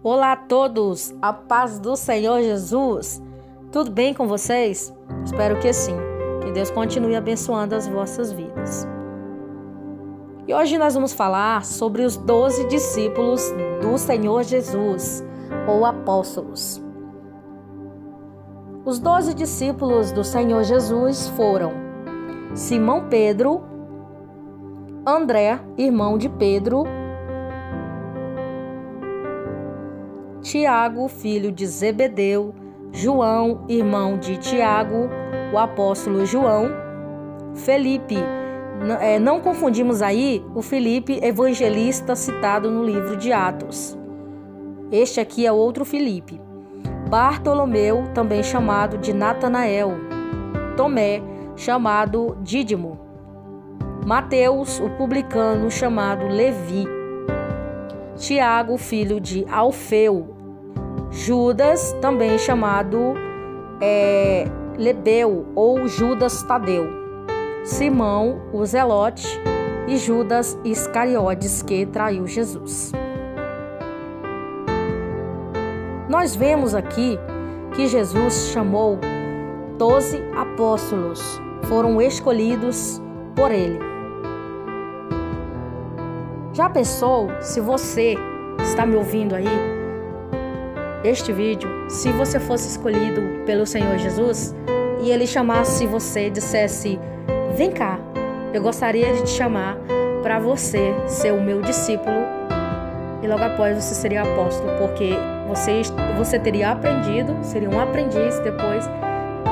Olá a todos, a paz do Senhor Jesus. Tudo bem com vocês? Espero que sim. Que Deus continue abençoando as vossas vidas. E hoje nós vamos falar sobre os 12 discípulos do Senhor Jesus, ou apóstolos. Os 12 discípulos do Senhor Jesus foram Simão Pedro, André, irmão de Pedro, Tiago, filho de Zebedeu, João, irmão de Tiago, o apóstolo João, Felipe, não confundimos aí o Felipe evangelista citado no livro de Atos. Este aqui é outro Felipe. Bartolomeu, também chamado de Natanael, Tomé, chamado Dídimo, Mateus, o publicano, chamado Levi, Tiago, filho de Alfeu, Judas, também chamado Lebeu ou Judas Tadeu, Simão, o Zelote e Judas Iscariotes, que traiu Jesus. Nós vemos aqui que Jesus chamou 12 apóstolos, foram escolhidos por ele. Já pensou, se você está me ouvindo aí, este vídeo, se você fosse escolhido pelo Senhor Jesus e ele chamasse você e dissesse: vem cá, eu gostaria de te chamar para você ser o meu discípulo, e logo após você seria apóstolo, porque você teria aprendido, seria um aprendiz depois,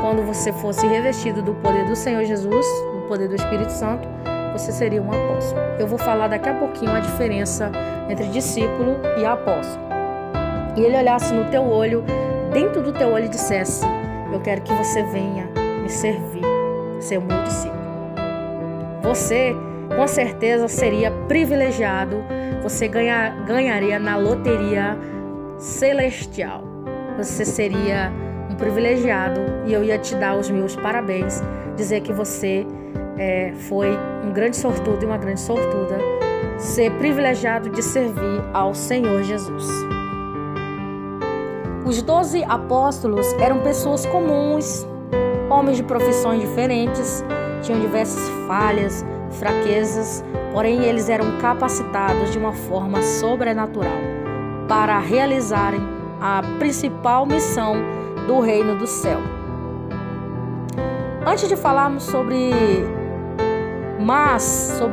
quando você fosse revestido do poder do Senhor Jesus, do poder do Espírito Santo, você seria um apóstolo. Eu vou falar daqui a pouquinho a diferença entre discípulo e apóstolo. E ele olhasse no teu olho, dentro do teu olho, e dissesse: eu quero que você venha me servir, ser o meu discípulo. Você, com certeza, seria privilegiado, você ganharia na loteria celestial. Você seria um privilegiado e eu ia te dar os meus parabéns, dizer que você foi um grande sortudo e uma grande sortuda, ser privilegiado de servir ao Senhor Jesus. Os 12 apóstolos eram pessoas comuns, homens de profissões diferentes, tinham diversas falhas, fraquezas, porém eles eram capacitados de uma forma sobrenatural para realizarem a principal missão do reino do céu. Antes de falarmos sobre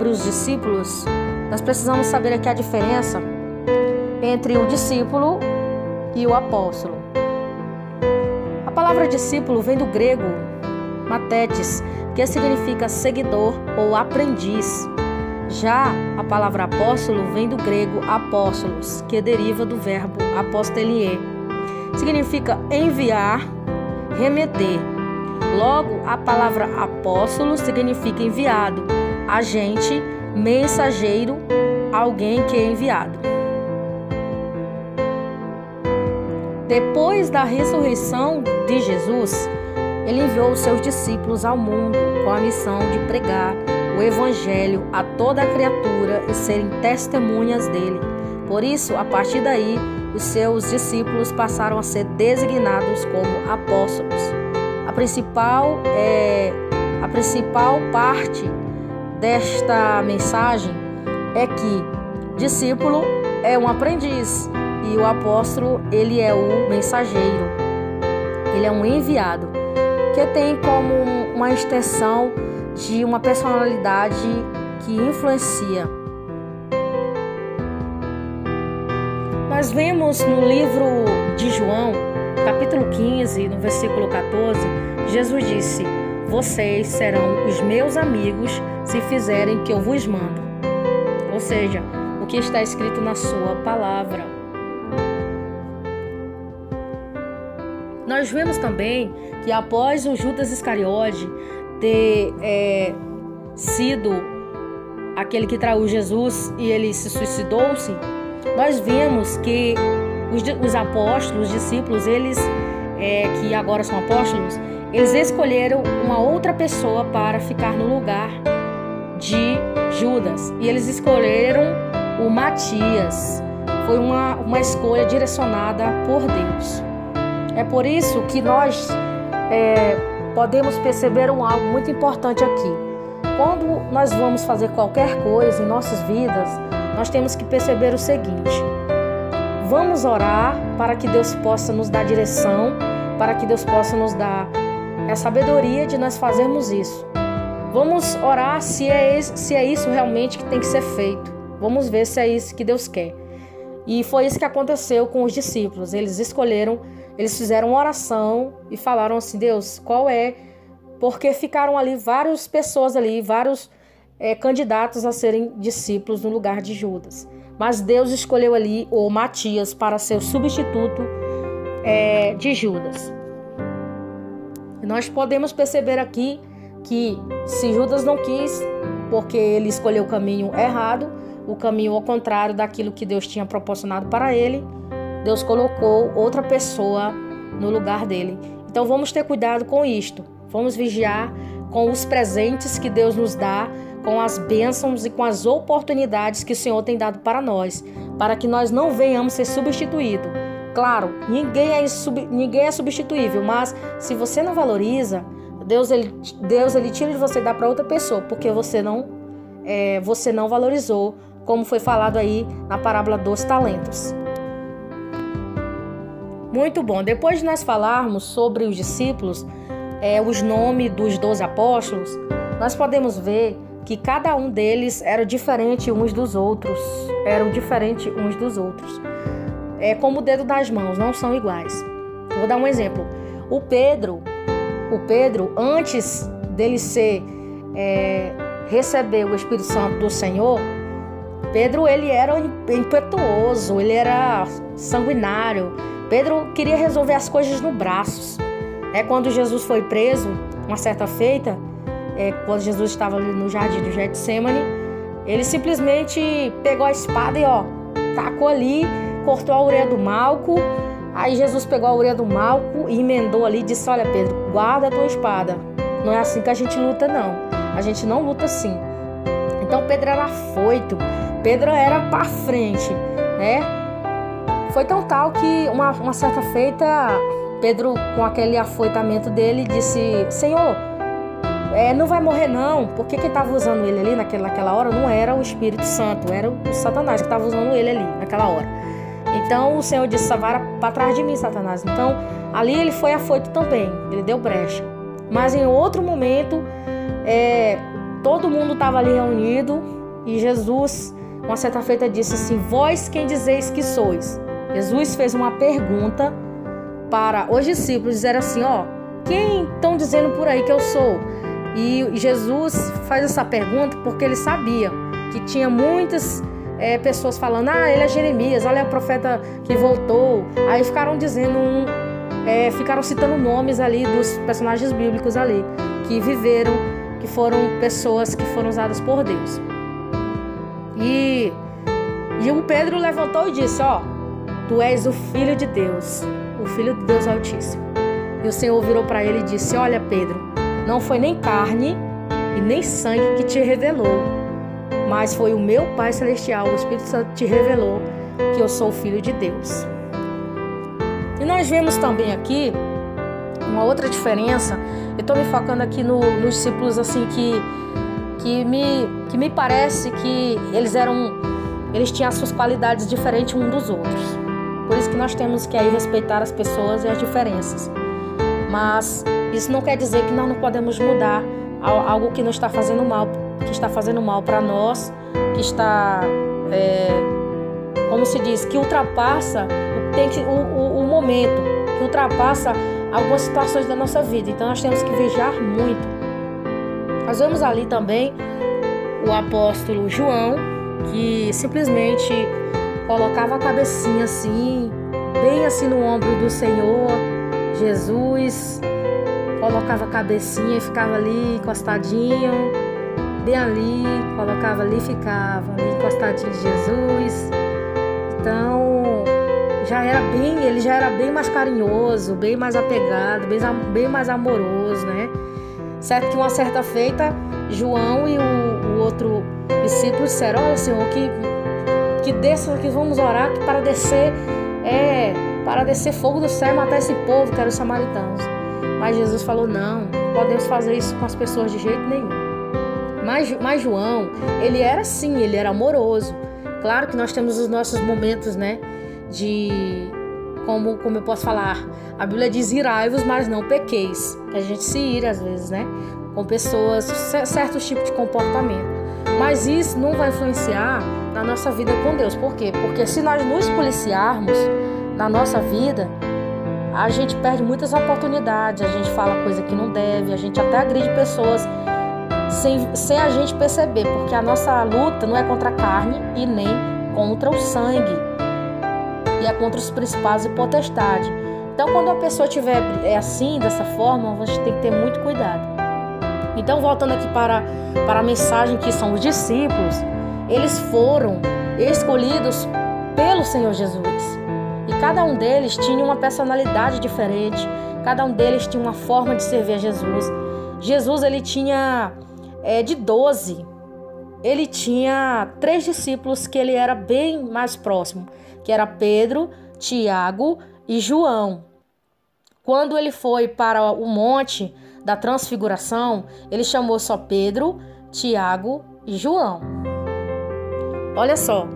os discípulos, nós precisamos saber aqui a diferença entre o discípulo e o apóstolo. A palavra discípulo vem do grego matetes, que significa seguidor ou aprendiz. Já a palavra apóstolo vem do grego apóstolos, que deriva do verbo apostelier. Significa enviar, remeter. Logo, a palavra apóstolo significa enviado, agente, mensageiro, alguém que é enviado. Depois da ressurreição de Jesus, ele enviou os seus discípulos ao mundo com a missão de pregar o evangelho a toda a criatura e serem testemunhas dele. Por isso, a partir daí, os seus discípulos passaram a ser designados como apóstolos. A principal parte desta mensagem é que discípulo é um aprendiz e o apóstolo, ele é o mensageiro. Ele é um enviado, que tem como uma extensão de uma personalidade que influencia. Nós vemos no livro de João, capítulo 15, no versículo 14, Jesus disse: vocês serão os meus amigos se fizerem o que eu vos mando. Ou seja, o que está escrito na sua palavra. Nós vemos também que após o Judas Iscariote ter sido aquele que traiu Jesus e ele se suicidou-se, nós vemos que os apóstolos, os discípulos, eles que agora são apóstolos, eles escolheram uma outra pessoa para ficar no lugar de Judas. E eles escolheram o Matias. foi uma escolha direcionada por Deus. É por isso que nós podemos perceber algo muito importante aqui. Quando nós vamos fazer qualquer coisa em nossas vidas, nós temos que perceber o seguinte: vamos orar para que Deus possa nos dar direção, para que Deus possa nos dar a sabedoria de nós fazermos isso. Vamos orar se é isso realmente que tem que ser feito. Vamos ver se é isso que Deus quer. E foi isso que aconteceu com os discípulos. Eles fizeram uma oração e falaram assim: Deus, qual é? Porque ficaram ali várias pessoas ali, vários candidatos a serem discípulos no lugar de Judas. Mas Deus escolheu ali o Matias para ser o substituto de Judas. E nós podemos perceber aqui que se Judas não quis, porque ele escolheu o caminho errado, o caminho ao contrário daquilo que Deus tinha proporcionado para ele, Deus colocou outra pessoa no lugar dele. Então vamos ter cuidado com isto. Vamos vigiar com os presentes que Deus nos dá, com as bênçãos e com as oportunidades que o Senhor tem dado para nós, para que nós não venhamos ser substituídos. Claro, ninguém é substituível, mas se você não valoriza, Deus ele tira de você e dá para outra pessoa, porque você não valorizou, como foi falado aí na parábola dos talentos. Muito bom. Depois de nós falarmos sobre os discípulos, os nomes dos 12 apóstolos, nós podemos ver que cada um deles era diferente uns dos outros. É como o dedo das mãos, não são iguais. Vou dar um exemplo. O Pedro, antes dele receber o Espírito Santo do Senhor, Pedro ele era impetuoso, ele era sanguinário. Pedro queria resolver as coisas no braços. Quando Jesus foi preso, uma certa feita, quando Jesus estava ali no jardim do Getsemane, ele simplesmente pegou a espada e tacou ali, cortou a orelha do Malco. Aí Jesus pegou a orelha do Malco e emendou ali e disse: olha, Pedro, guarda a tua espada. Não é assim que a gente luta, não. A gente não luta assim. Então Pedro era afoito, Pedro era para frente, né? Foi tão tal que uma certa feita, Pedro, com aquele afoitamento dele, disse: Senhor, não vai morrer não. Porque quem estava usando ele ali naquela hora não era o Espírito Santo, era o Satanás que estava usando ele ali naquela hora. Então o Senhor disse: essa vara para trás de mim, Satanás. Então ali ele foi afoito também, ele deu brecha. Mas em outro momento, todo mundo estava ali reunido e Jesus, uma certa feita, disse assim: vós quem dizeis que sois? Jesus fez uma pergunta para os discípulos, dizer assim: quem estão dizendo por aí que eu sou? E Jesus faz essa pergunta porque ele sabia que tinha muitas pessoas falando: ele é Jeremias, olha, é o profeta que voltou. Aí ficaram dizendo, ficaram citando nomes ali dos personagens bíblicos ali, que viveram, que foram pessoas que foram usadas por Deus. E o Pedro levantou e disse: tu és o Filho de Deus, o Filho de Deus Altíssimo. E o Senhor virou para ele e disse: olha, Pedro, não foi nem carne e nem sangue que te revelou, mas foi o meu Pai Celestial, o Espírito Santo te revelou que eu sou o Filho de Deus. E nós vemos também aqui uma outra diferença. Eu estou me focando aqui nos discípulos assim que me parece que eles tinham as suas qualidades diferentes uns dos outros. Por isso que nós temos que aí respeitar as pessoas e as diferenças. Mas isso não quer dizer que nós não podemos mudar algo que nos está fazendo mal, para nós, que está, como se diz, que ultrapassa o momento, que ultrapassa algumas situações da nossa vida. Então nós temos que vigiar muito. Nós vemos ali também o apóstolo João, que simplesmente colocava a cabecinha assim, bem assim no ombro do Senhor Jesus, colocava a cabecinha e ficava ali encostadinho, bem ali, colocava ali e ficava ali encostadinho de Jesus. Então ele já era bem mais carinhoso, bem mais apegado, bem mais amoroso, né? Certo que uma certa feita, João e o outro discípulo disseram: olha, Senhor, que vamos orar para descer fogo do céu e matar esse povo, que eram os samaritanos. Mas Jesus falou, não podemos fazer isso com as pessoas de jeito nenhum. Mas João, ele era assim, ele era amoroso. Claro que nós temos os nossos momentos, né, de, como eu posso falar, a Bíblia diz irai-vos, mas não pequeis, que a gente se ira às vezes, né, com pessoas, certos tipos de comportamento. Mas isso não vai influenciar na nossa vida com Deus. Por quê? Porque se nós nos policiarmos na nossa vida, a gente perde muitas oportunidades, a gente fala coisa que não deve, a gente até agride pessoas sem a gente perceber, porque a nossa luta não é contra a carne e nem contra o sangue, e é contra os principados e potestades. Então, quando a pessoa estiver assim, dessa forma, a gente tem que ter muito cuidado. Então, voltando aqui para a mensagem, que são os discípulos, eles foram escolhidos pelo Senhor Jesus. E cada um deles tinha uma personalidade diferente, cada um deles tinha uma forma de servir a Jesus. Jesus, ele tinha, de 12, ele tinha 3 discípulos que ele era bem mais próximo, que era Pedro, Tiago e João. Quando ele foi para o monte da transfiguração, ele chamou só Pedro, Tiago e João. Olha só,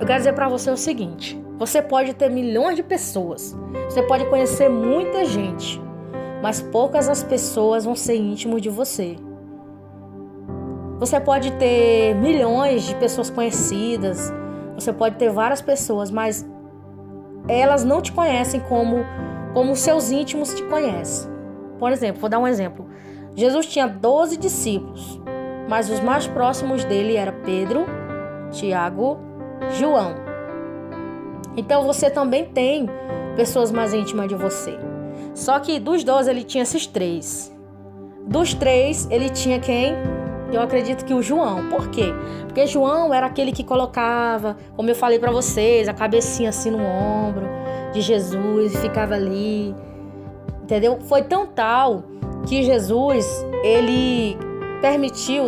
eu quero dizer para você o seguinte: você pode ter milhões de pessoas, você pode conhecer muita gente, mas poucas as pessoas vão ser íntimos de você. Você pode ter milhões de pessoas conhecidas, você pode ter várias pessoas, mas elas não te conhecem como seus íntimos te conhecem. Por exemplo, vou dar um exemplo. Jesus tinha 12 discípulos, mas os mais próximos dele eram Pedro, Tiago, João. Então você também tem pessoas mais íntimas de você. Só que dos 12 ele tinha esses 3. Dos 3 ele tinha quem? Eu acredito que o João. Por quê? Porque João era aquele que colocava, como eu falei para vocês, a cabecinha assim no ombro de Jesus e ficava ali. Entendeu? Foi tão tal que Jesus,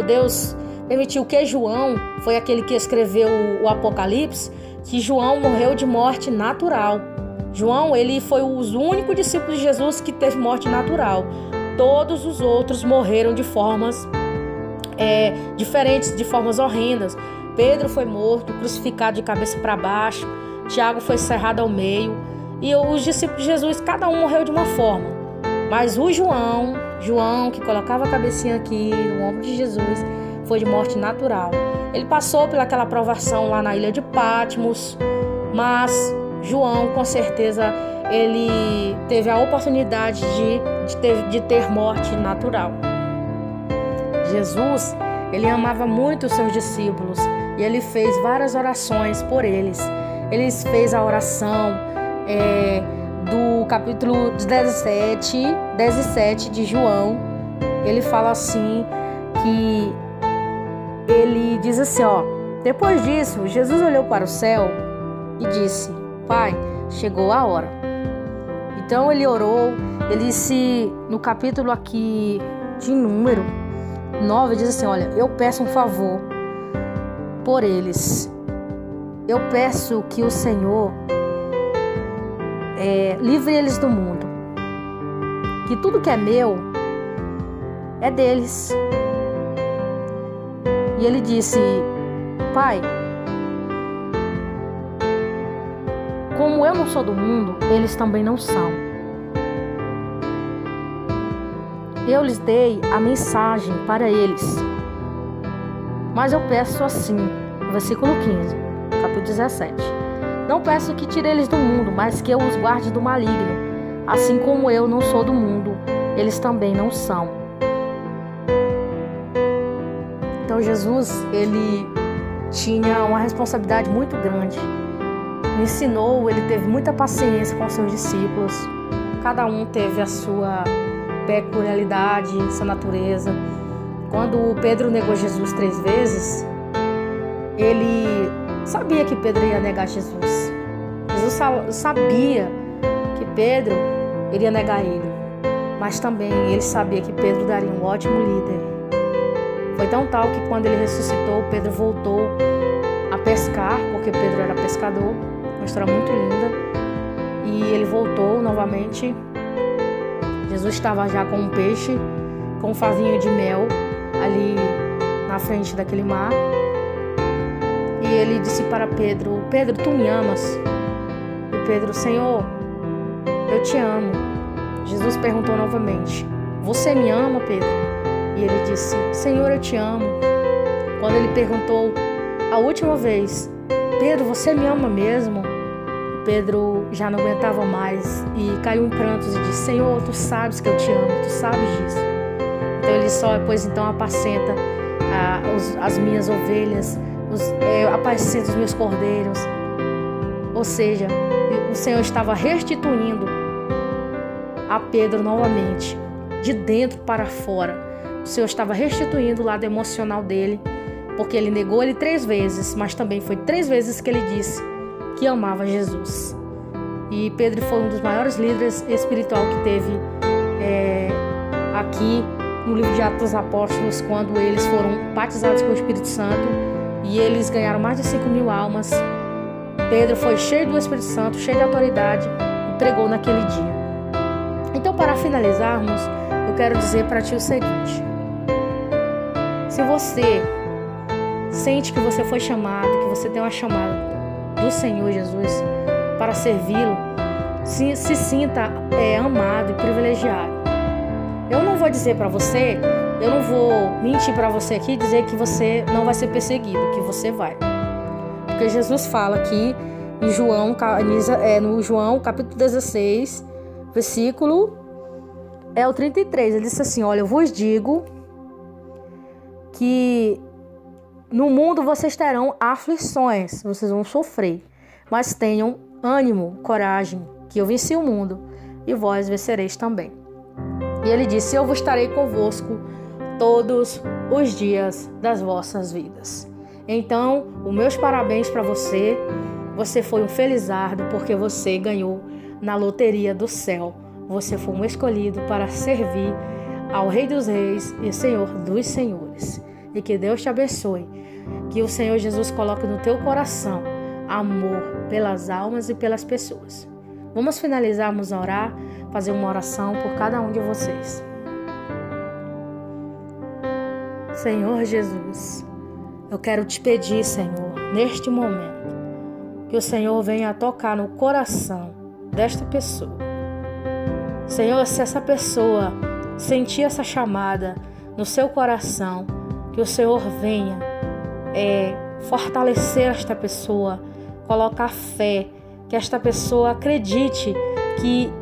Deus permitiu que João, foi aquele que escreveu o Apocalipse, que João morreu de morte natural. João, ele foi o único discípulo de Jesus que teve morte natural. Todos os outros morreram de formas diferentes, de formas horrendas. Pedro foi morto, crucificado de cabeça para baixo. Tiago foi cerrado ao meio. E os discípulos de Jesus, cada um morreu de uma forma. Mas o João, que colocava a cabecinha aqui no ombro de Jesus, foi de morte natural. Ele passou pelaquela provação lá na ilha de Patmos, mas João, com certeza, ele teve a oportunidade de ter morte natural. Jesus, ele amava muito os seus discípulos e ele fez várias orações por eles. Ele fez a oração do capítulo 17 de João. Ele fala assim, que ele diz assim, depois disso, Jesus olhou para o céu e disse, Pai, chegou a hora. Então ele orou, no capítulo aqui de número 9, diz assim, olha, eu peço um favor por eles. Eu peço que o Senhor livre eles do mundo. Que tudo que é meu é deles. E ele disse, Pai, como eu não sou do mundo, eles também não são. Eu lhes dei a mensagem para eles. Mas eu peço assim, versículo 15, capítulo 17. Não peço que tire eles do mundo, mas que eu os guarde do maligno. Assim como eu não sou do mundo, eles também não são. Então Jesus, ele tinha uma responsabilidade muito grande. Ensinou, ele teve muita paciência com seus discípulos. Cada um teve a sua peculiaridade, sua natureza. Quando Pedro negou Jesus 3 vezes, ele sabia que Pedro ia negar Jesus. Jesus sabia que Pedro iria negar ele. Mas também ele sabia que Pedro daria um ótimo líder. Foi tão tal que quando ele ressuscitou, Pedro voltou a pescar, porque Pedro era pescador, uma história muito linda. E ele voltou novamente. Jesus estava já com um peixe, com um favinho de mel ali na frente daquele mar. E ele disse para Pedro: Pedro, tu me amas? E Pedro: Senhor, eu te amo. Jesus perguntou novamente: você me ama, Pedro? E ele disse: Senhor, eu te amo. Quando ele perguntou a última vez: Pedro, você me ama mesmo? Pedro já não aguentava mais e caiu em prantos e disse: Senhor, tu sabes que eu te amo, tu sabes disso. Então ele disse: pois então apacenta as minhas ovelhas, apacenta os meus cordeiros. Ou seja, o Senhor estava restituindo a Pedro novamente, de dentro para fora. O Senhor estava restituindo o lado emocional dele, porque ele negou ele 3 vezes, mas também foi 3 vezes que ele disse que amava Jesus. E Pedro foi um dos maiores líderes espiritual que teve aqui no livro de Atos dos Apóstolos, quando eles foram batizados com o Espírito Santo e eles ganharam mais de 5.000 almas. Pedro foi cheio do Espírito Santo, cheio de autoridade e pregou naquele dia. Então, para finalizarmos, eu quero dizer para ti o seguinte: se você sente que você foi chamado, que você tem uma chamada do Senhor Jesus para servi-lo, se sinta amado e privilegiado. Eu não vou dizer para você, eu não vou mentir para você aqui e dizer que você não vai ser perseguido, que você vai. Porque Jesus fala aqui em João, no João capítulo 16, versículo o 33, ele disse assim: olha, eu vos digo que no mundo vocês terão aflições, vocês vão sofrer, mas tenham ânimo, coragem, que eu venci o mundo e vós vencereis também. E ele disse: eu vos estarei convosco todos os dias das vossas vidas. Então, os meus parabéns para você. Você foi um felizardo porque você ganhou na loteria do céu. Você foi um escolhido para servir ao Rei dos Reis e Senhor dos Senhores. E que Deus te abençoe. Que o Senhor Jesus coloque no teu coração amor pelas almas e pelas pessoas. Vamos finalizar, vamos orar, fazer uma oração por cada um de vocês. Senhor Jesus, eu quero te pedir, Senhor, neste momento, que o Senhor venha tocar no coração desta pessoa. Senhor, se essa pessoa sentir essa chamada no seu coração, que o Senhor venha fortalecer esta pessoa, colocar fé, que esta pessoa acredite que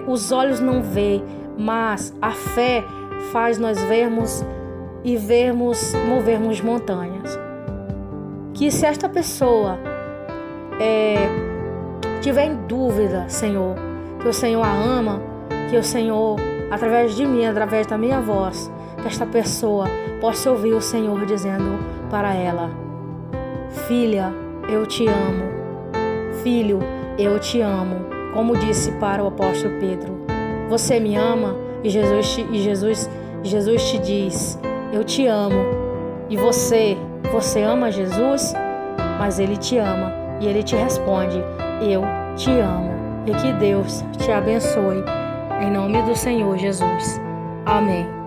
os olhos não veem, mas a fé faz nós vermos e movermos montanhas. Que se esta pessoa tiver em dúvida, Senhor, que o Senhor a ama, que o Senhor, através de mim, através da minha voz, que esta pessoa possa ouvir o Senhor dizendo para ela: filha, eu te amo. Filho, eu te amo. Como disse para o apóstolo Pedro: você me ama? E Jesus te diz: eu te amo. E você ama Jesus? Mas ele te ama e ele te responde: eu te amo. E que Deus te abençoe, em nome do Senhor Jesus. Amém.